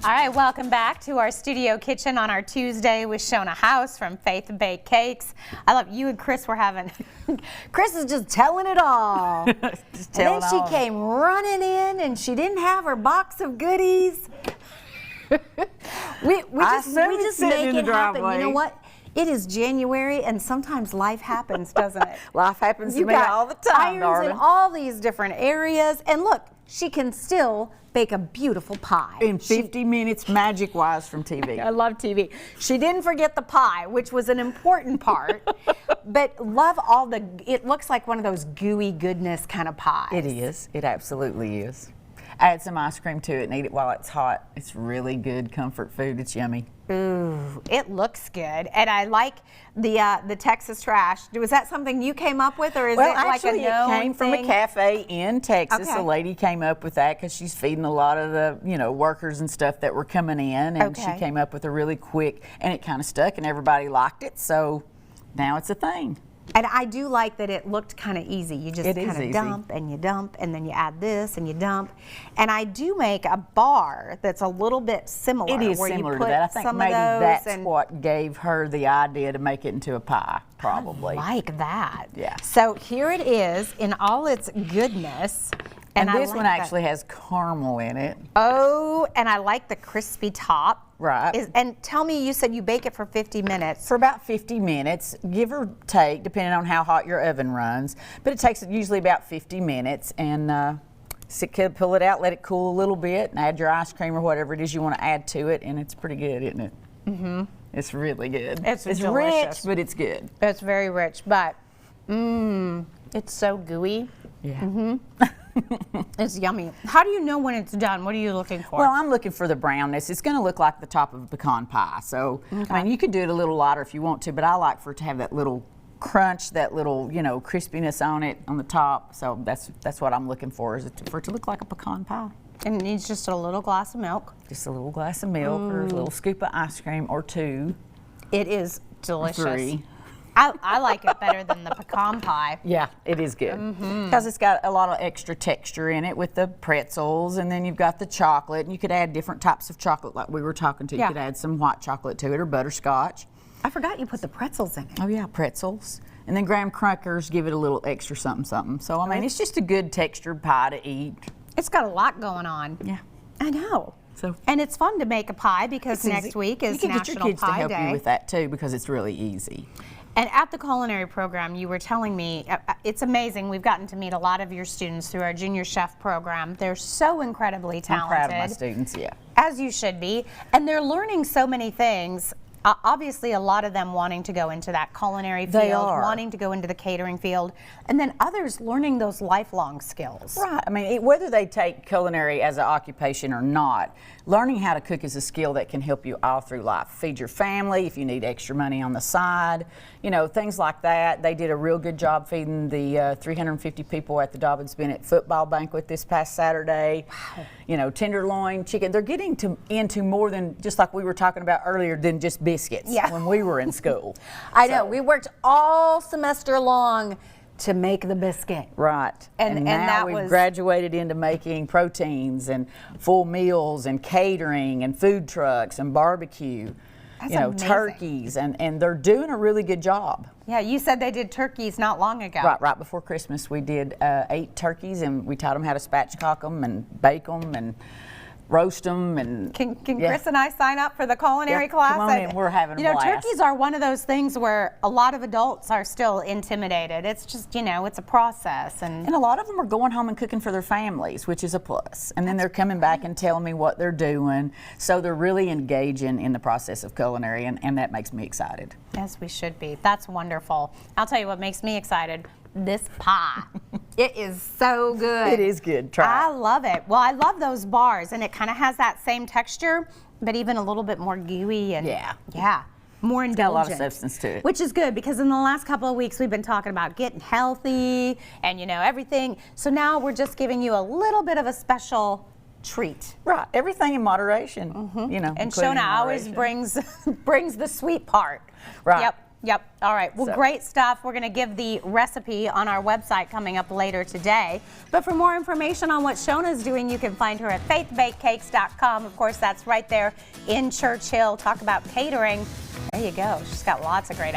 All right, welcome back to our studio kitchen on our Tuesday with Shona House from Faith Baked Cakes. I love you and Chris were having. Chris is just telling it all. Just telling and then she came running in and she didn't have her box of goodies. we just make it happen. You know what? It is January, and sometimes life happens, doesn't it? Life happens to me all the time, irons darling. in all these different areas, and look, she can still bake a beautiful pie. In 50 minutes, magic-wise from TV. I love TV. She didn't forget the pie, which was an important part, but love all the, it looks like one of those gooey goodness kind of pies. It is. It absolutely is. Add some ice cream to it and eat it while it's hot. It's really good comfort food. It's yummy. Ooh, it looks good, and I like the Texas trash. Was that something you came up with, or is it like a known it came from a cafe in Texas. Okay. A lady came up with that because she's feeding a lot of the workers and stuff that were coming in, and she came up with a really quick, and it kind of stuck, and everybody liked it. So now it's a thing. And I do like that it looked kind of easy. You just kind of dump, and then you add this, and you dump. And I do make a bar that's a little bit similar. It is where similar you to put that. I think some maybe of those that's what gave her the idea to make it into a pie, probably. I like that. Yeah. So here it is in all its goodness. And this one actually has caramel in it. Oh, and I like the crispy top. Right. And tell me, you said you bake it for 50 minutes. For about 50 minutes, give or take, depending on how hot your oven runs. But it takes usually about 50 minutes. And pull it out, let it cool a little bit, and add your ice cream or whatever it is you want to add to it. And it's pretty good, isn't it? Mm-hmm. It's really good. It's rich, but it's good. It's very rich, but it's so gooey. Yeah. Mm-hmm. It's yummy. How do you know when it's done? What are you looking for? Well, I'm looking for the brownness. It's going to look like the top of a pecan pie. So, I mean, you could do it a little lighter if you want to, but I like for it to have that little crunch, that little, crispiness on it on the top. So that's what I'm looking for, is for it to look like a pecan pie. And it needs just a little glass of milk. Just a little glass of milk or a little scoop of ice cream or two. It is delicious. 3. I like it better than the pecan pie. Yeah, it is good because it's got a lot of extra texture in it with the pretzels, and then you've got the chocolate, and you could add different types of chocolate like we were talking to. You could add some white chocolate to it or butterscotch. I forgot you put the pretzels in it. Oh yeah, pretzels. And then graham crackers give it a little extra something something. So I mean, it's just a good textured pie to eat. It's got a lot going on. Yeah. I know. So, and it's fun to make a pie because next week is National Pie Day. You can get your kids to help you with that too, because it's really easy. And at the culinary program, you were telling me, it's amazing. We've gotten to meet a lot of your students through our junior chef program. They're so incredibly talented. I'm proud of my students, yeah. As you should be. And they're learning so many things. Obviously, a lot of them wanting to go into that culinary field, wanting to go into the catering field, and then others learning those lifelong skills. Right. I mean, whether they take culinary as an occupation or not, learning how to cook is a skill that can help you all through life. Feed your family if you need extra money on the side, things like that. They did a real good job feeding the 350 people at the Dobyns-Bennett football banquet this past Saturday. Wow. Tenderloin, chicken. They're getting into more than, just like we were talking about earlier, than just biscuits when we were in school. I know. We worked all semester long to make the biscuit. Right. And now we've graduated into making proteins and full meals and catering and food trucks and barbecue. That's amazing. Turkeys, and they're doing a really good job. Yeah, you said they did turkeys not long ago. Right before Christmas, we did 8 turkeys, and we taught them how to spatchcock them and bake them and roast them. And can Chris and I sign up for the culinary class? Come on in, we're having a blast. Turkeys are one of those things where a lot of adults are still intimidated. It's just, it's a process. And a lot of them are going home and cooking for their families, which is a plus. And then they're coming back and telling me what they're doing. So they're really engaging in the process of culinary, and that makes me excited. Yes, we should be. That's wonderful. I'll tell you what makes me excited. This pie. It is so good. It is good. Try it. I love it. Well, I love those bars, and it kind of has that same texture, but even a little bit more gooey and more indulgent. Got a lot of substance to it. Which is good, because in the last couple of weeks we've been talking about getting healthy and everything. So now we're just giving you a little bit of a special treat. Right. Everything in moderation. And Shona always brings the sweet part. Right. Yep. Yep. All right. Well, So- great stuff. We're going to give the recipe on our website coming up later today. But for more information on what Shona's doing, you can find her at faithbakecakes.com. Of course, that's right there in Churchill. Talk about catering. There you go. She's got lots of great ideas.